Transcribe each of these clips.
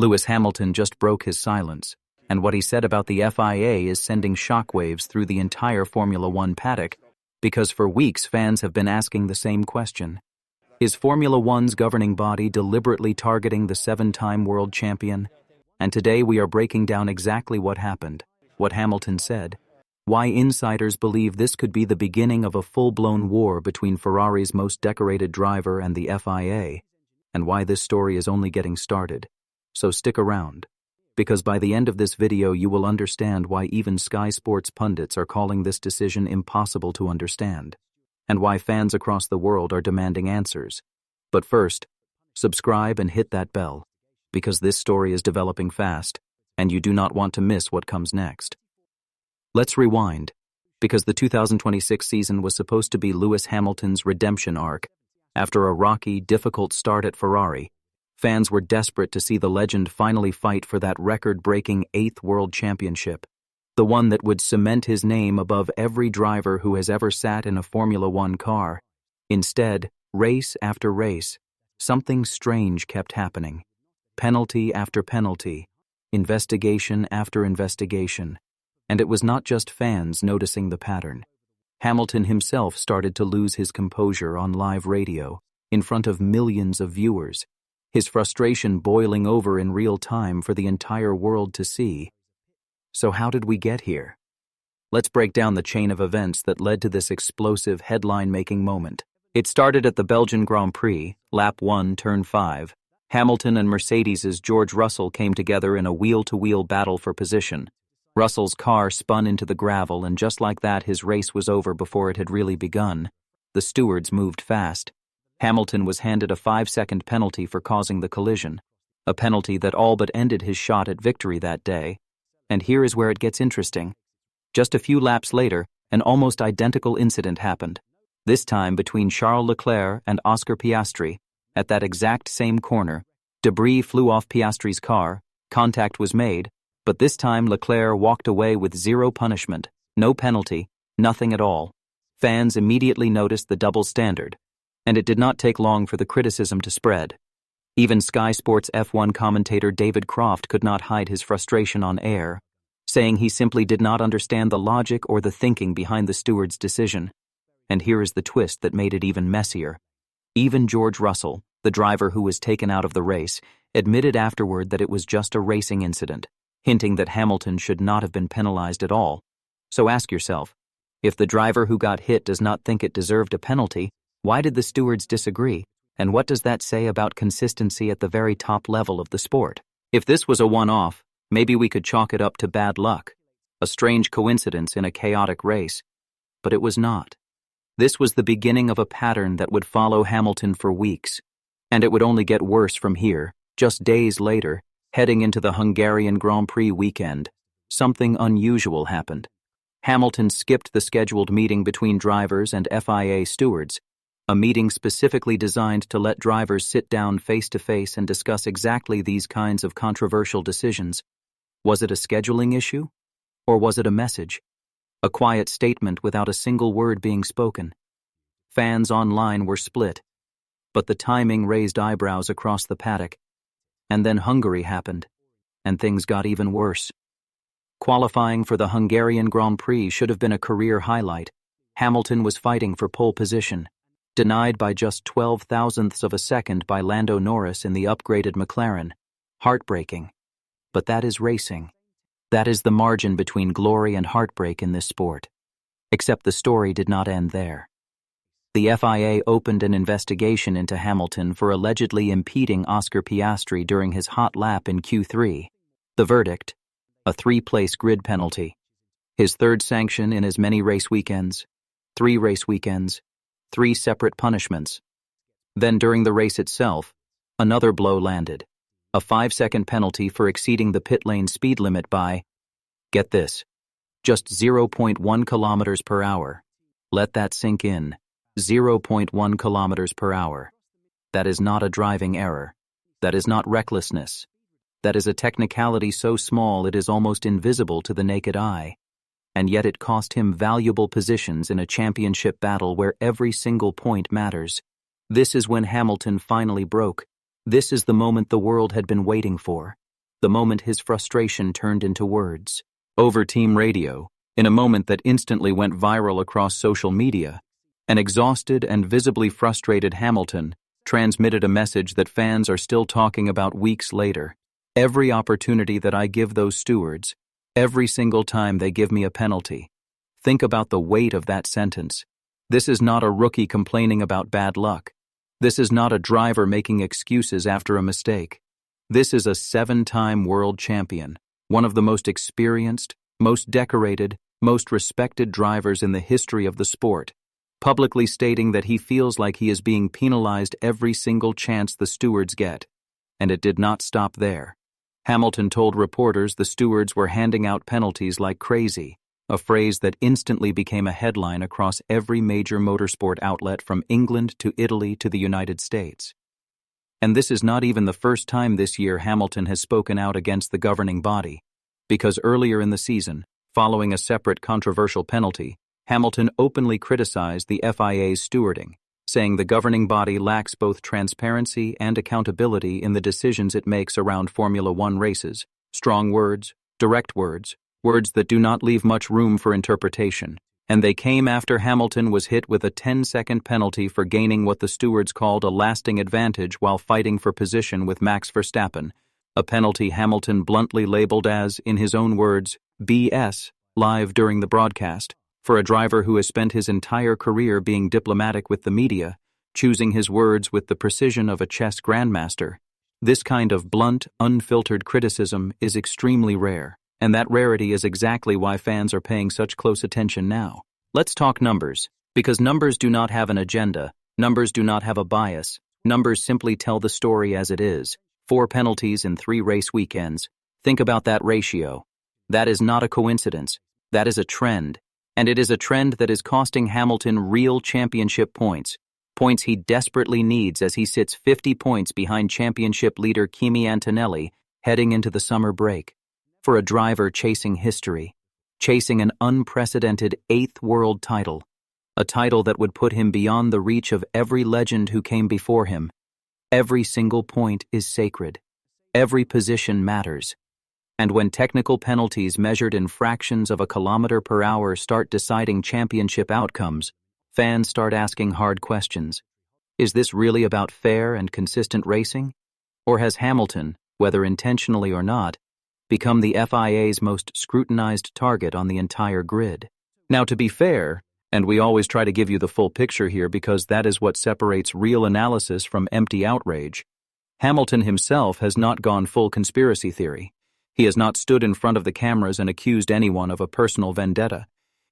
Lewis Hamilton just broke his silence, and what he said about the FIA is sending shockwaves through the entire Formula One paddock, because for weeks fans have been asking the same question. Is Formula One's governing body deliberately targeting the 7-time world champion? And today we are breaking down exactly what happened, what Hamilton said, why insiders believe this could be the beginning of a full-blown war between Ferrari's most decorated driver and the FIA, and why this story is only getting started. So stick around, because by the end of this video you will understand why even Sky Sports pundits are calling this decision impossible to understand, and why fans across the world are demanding answers. But first, subscribe and hit that bell, because this story is developing fast, and you do not want to miss what comes next. Let's rewind, because the 2026 season was supposed to be Lewis Hamilton's redemption arc. After a rocky, difficult start at Ferrari, fans were desperate to see the legend finally fight for that record-breaking 8th world championship, the one that would cement his name above every driver who has ever sat in a Formula One car. Instead, race after race, something strange kept happening. Penalty after penalty, investigation after investigation. And it was not just fans noticing the pattern. Hamilton himself started to lose his composure on live radio, in front of millions of viewers, his frustration boiling over in real time for the entire world to see. So how did we get here? Let's break down the chain of events that led to this explosive headline-making moment. It started at the Belgian Grand Prix, lap 1, turn 5. Hamilton and Mercedes's George Russell came together in a wheel-to-wheel battle for position. Russell's car spun into the gravel, and just like that, his race was over before it had really begun. The stewards moved fast. Hamilton was handed a 5-second penalty for causing the collision, a penalty that all but ended his shot at victory that day. And here is where it gets interesting. Just a few laps later, an almost identical incident happened, this time between Charles Leclerc and Oscar Piastri. At that exact same corner, debris flew off Piastri's car, contact was made, but this time Leclerc walked away with zero punishment, no penalty, nothing at all. Fans immediately noticed the double standard, and it did not take long for the criticism to spread. Even Sky Sports F1 commentator David Croft could not hide his frustration on air, saying he simply did not understand the logic or the thinking behind the steward's decision. And here is the twist that made it even messier. Even George Russell, the driver who was taken out of the race, admitted afterward that it was just a racing incident, hinting that Hamilton should not have been penalized at all. So ask yourself, if the driver who got hit does not think it deserved a penalty, why did the stewards disagree? And what does that say about consistency at the very top level of the sport? If this was a one-off, maybe we could chalk it up to bad luck, a strange coincidence in a chaotic race. But it was not. This was the beginning of a pattern that would follow Hamilton for weeks, and it would only get worse from here. Just days later, heading into the Hungarian Grand Prix weekend, something unusual happened. Hamilton skipped the scheduled meeting between drivers and FIA stewards, a meeting specifically designed to let drivers sit down face-to-face and discuss exactly these kinds of controversial decisions. Was it a scheduling issue? Or was it a message? A quiet statement without a single word being spoken. Fans online were split, but the timing raised eyebrows across the paddock. And then Hungary happened, and things got even worse. Qualifying for the Hungarian Grand Prix should have been a career highlight. Hamilton was fighting for pole position, denied by just 12 thousandths of a second by Lando Norris in the upgraded McLaren. Heartbreaking. But that is racing. That is the margin between glory and heartbreak in this sport. Except the story did not end there. The FIA opened an investigation into Hamilton for allegedly impeding Oscar Piastri during his hot lap in Q3. The verdict: a 3-place grid penalty. His third sanction in as many race weekends. 3 race weekends. 3 separate punishments. Then during the race itself, another blow landed. A 5-second penalty for exceeding the pit lane speed limit by, get this, just 0.1 kilometers per hour. Let that sink in. 0.1 kilometers per hour. That is not a driving error. That is not recklessness. That is a technicality so small it is almost invisible to the naked eye. And yet it cost him valuable positions in a championship battle where every single point matters. This is when Hamilton finally broke. This is the moment the world had been waiting for. the moment his frustration turned into words. Over team radio, in a moment that instantly went viral across social media, an exhausted and visibly frustrated Hamilton transmitted a message that fans are still talking about weeks later. Every opportunity that I give those stewards, every single time they give me a penalty. Think about the weight of that sentence. This is not a rookie complaining about bad luck. This is not a driver making excuses after a mistake. This is a 7-time world champion, one of the most experienced, most decorated, most respected drivers in the history of the sport, publicly stating that he feels like he is being penalized every single chance the stewards get. And it did not stop there. Hamilton told reporters the stewards were handing out penalties like crazy, a phrase that instantly became a headline across every major motorsport outlet from England to Italy to the United States. And this is not even the first time this year Hamilton has spoken out against the governing body, because earlier in the season, following a separate controversial penalty, Hamilton openly criticized the FIA's stewarding, saying the governing body lacks both transparency and accountability in the decisions it makes around Formula One races. Strong words, direct words, words that do not leave much room for interpretation. And they came after Hamilton was hit with a 10-second penalty for gaining what the stewards called a lasting advantage while fighting for position with Max Verstappen, a penalty Hamilton bluntly labeled as, in his own words, BS, live during the broadcast. For a driver who has spent his entire career being diplomatic with the media, choosing his words with the precision of a chess grandmaster, this kind of blunt, unfiltered criticism is extremely rare, and that rarity is exactly why fans are paying such close attention now. Let's talk numbers, because numbers do not have an agenda, numbers do not have a bias, numbers simply tell the story as it is. 4 penalties in 3 race weekends. Think about that ratio. That is not a coincidence. That is a trend. And it is a trend that is costing Hamilton real championship points, points he desperately needs as he sits 50 points behind championship leader Kimi Antonelli heading into the summer break. For a driver chasing history, chasing an unprecedented 8th world title, a title that would put him beyond the reach of every legend who came before him. Every single point is sacred. Every position matters. And when technical penalties measured in fractions of a kilometer per hour start deciding championship outcomes, fans start asking hard questions. Is this really about fair and consistent racing? Or has Hamilton, whether intentionally or not, become the FIA's most scrutinized target on the entire grid? Now, to be fair, and we always try to give you the full picture here because that is what separates real analysis from empty outrage, Hamilton himself has not gone full conspiracy theory. He has not stood in front of the cameras and accused anyone of a personal vendetta.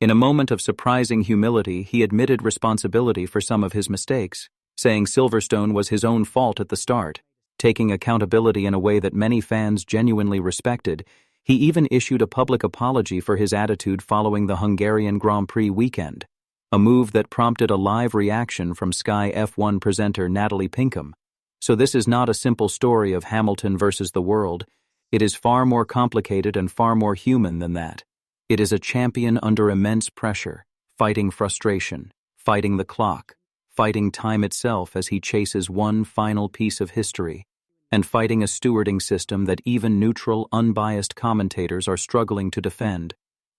In a moment of surprising humility, he admitted responsibility for some of his mistakes, saying Silverstone was his own fault at the start. Taking accountability in a way that many fans genuinely respected, he even issued a public apology for his attitude following the Hungarian Grand Prix weekend, a move that prompted a live reaction from Sky F1 presenter Natalie Pinkham. So this is not a simple story of Hamilton versus the world. It is far more complicated and far more human than that. It is a champion under immense pressure, fighting frustration, fighting the clock, fighting time itself as he chases one final piece of history, and fighting a stewarding system that even neutral, unbiased commentators are struggling to defend.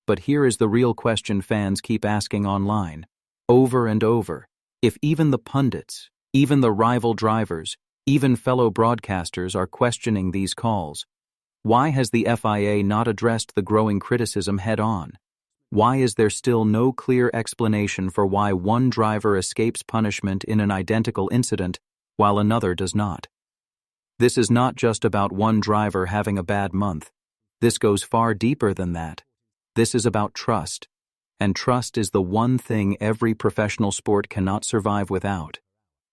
But here is the real question fans keep asking online, over and over. If even the pundits, even the rival drivers, even fellow broadcasters are questioning these calls, why has the FIA not addressed the growing criticism head-on? Why is there still no clear explanation for why one driver escapes punishment in an identical incident while another does not? This is not just about one driver having a bad month. This goes far deeper than that. This is about trust, and trust is the one thing every professional sport cannot survive without.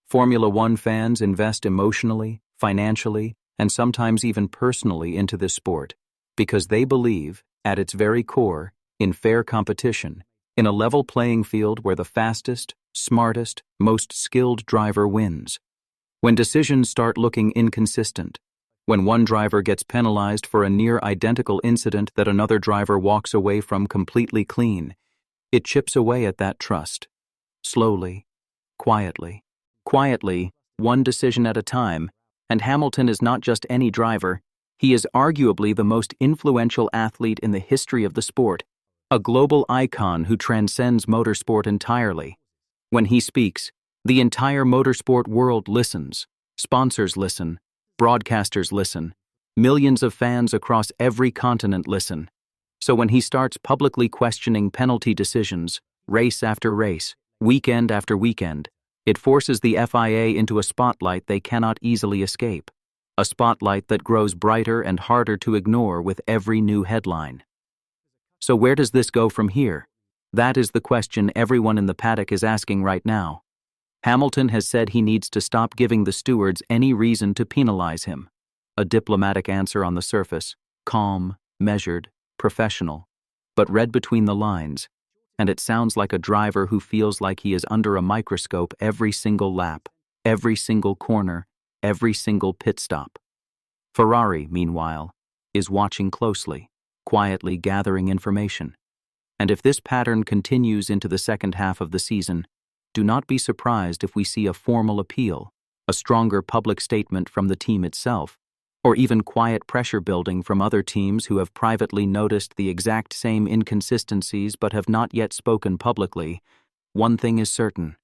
Formula One fans invest emotionally, financially, and sometimes even personally into this sport, because they believe, at its very core, in fair competition, in a level playing field where the fastest, smartest, most skilled driver wins. When decisions start looking inconsistent, when one driver gets penalized for a near-identical incident that another driver walks away from completely clean, it chips away at that trust. Slowly, quietly, one decision at a time. And Hamilton is not just any driver, He is arguably the most influential athlete in the history of the sport, a global icon who transcends motorsport entirely. When he speaks, the entire motorsport world listens, sponsors listen, broadcasters listen, millions of fans across every continent listen. So when he starts publicly questioning penalty decisions, race after race, weekend after weekend, it forces the FIA into a spotlight they cannot easily escape, a spotlight that grows brighter and harder to ignore with every new headline. So where does this go from here? That is the question everyone in the paddock is asking right now. Hamilton has said he needs to stop giving the stewards any reason to penalize him. A diplomatic answer on the surface, calm, measured, professional, but read between the lines, and it sounds like a driver who feels like he is under a microscope every single lap, every single corner, every single pit stop. Ferrari, meanwhile, is watching closely, quietly gathering information. And if this pattern continues into the second half of the season, do not be surprised if we see a formal appeal, a stronger public statement from the team itself, or even quiet pressure building from other teams who have privately noticed the exact same inconsistencies but have not yet spoken publicly. One thing is certain: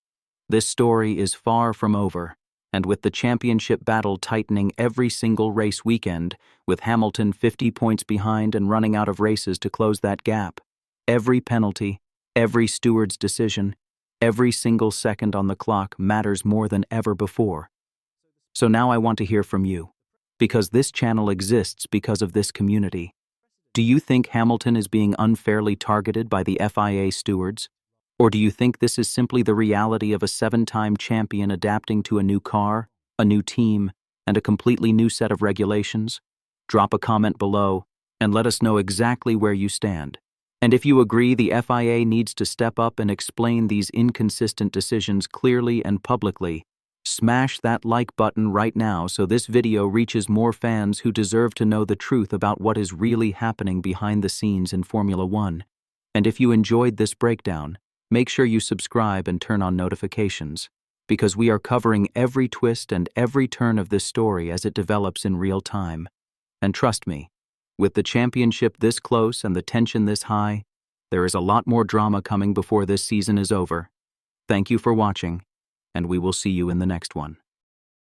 this story is far from over, and with the championship battle tightening every single race weekend, with Hamilton 50 points behind and running out of races to close that gap, every penalty, every steward's decision, every single second on the clock matters more than ever before. So now I want to hear from you, because this channel exists because of this community. Do you think Hamilton is being unfairly targeted by the FIA stewards? Or do you think this is simply the reality of a 7-time champion adapting to a new car, a new team, and a completely new set of regulations? Drop a comment below and let us know exactly where you stand. And if you agree the FIA needs to step up and explain these inconsistent decisions clearly and publicly, smash that like button right now so this video reaches more fans who deserve to know the truth about what is really happening behind the scenes in Formula One. And if you enjoyed this breakdown, make sure you subscribe and turn on notifications, because we are covering every twist and every turn of this story as it develops in real time. And trust me, with the championship this close and the tension this high, there is a lot more drama coming before this season is over. Thank you for watching, and we will see you in the next one.